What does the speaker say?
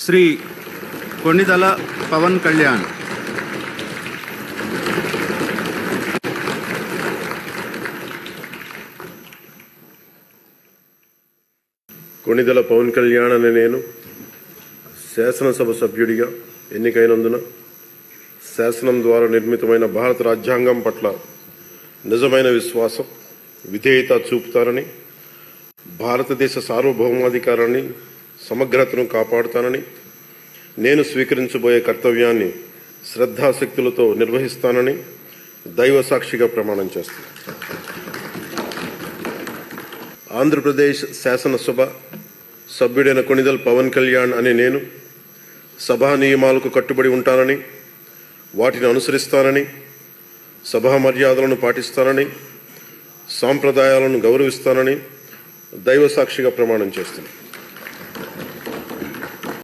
శ్రీ కొణిదల పవన్ కళ్యాణ్. కొణిదల పవన్ కళ్యాణ్ అనే నేను శాసనసభ సభ్యుడిగా ఎన్నికైనందున శాసనం ద్వారా నిర్మితమైన భారత రాజ్యాంగం పట్ల నిజమైన విశ్వాసం, విధేయత చూపుతానని, భారతదేశ సార్వభౌమాధికారాన్ని, సమగ్రతను కాపాడుతానని, నేను స్వీకరించబోయే కర్తవ్యాన్ని శ్రద్ధాశక్తులతో నిర్వహిస్తానని దైవ సాక్షిగా ప్రమాణం చేస్తాను. ఆంధ్రప్రదేశ్ శాసనసభ సభ్యుడైన కొణిదల్ పవన్ కళ్యాణ్ అనే నేను సభా నియమాలకు కట్టుబడి ఉంటానని, వాటిని అనుసరిస్తానని, సభా మర్యాదలను పాటిస్తానని, సాంప్రదాయాలను గౌరవిస్తానని దైవ సాక్షిగా ప్రమాణం చేస్తున్నాను.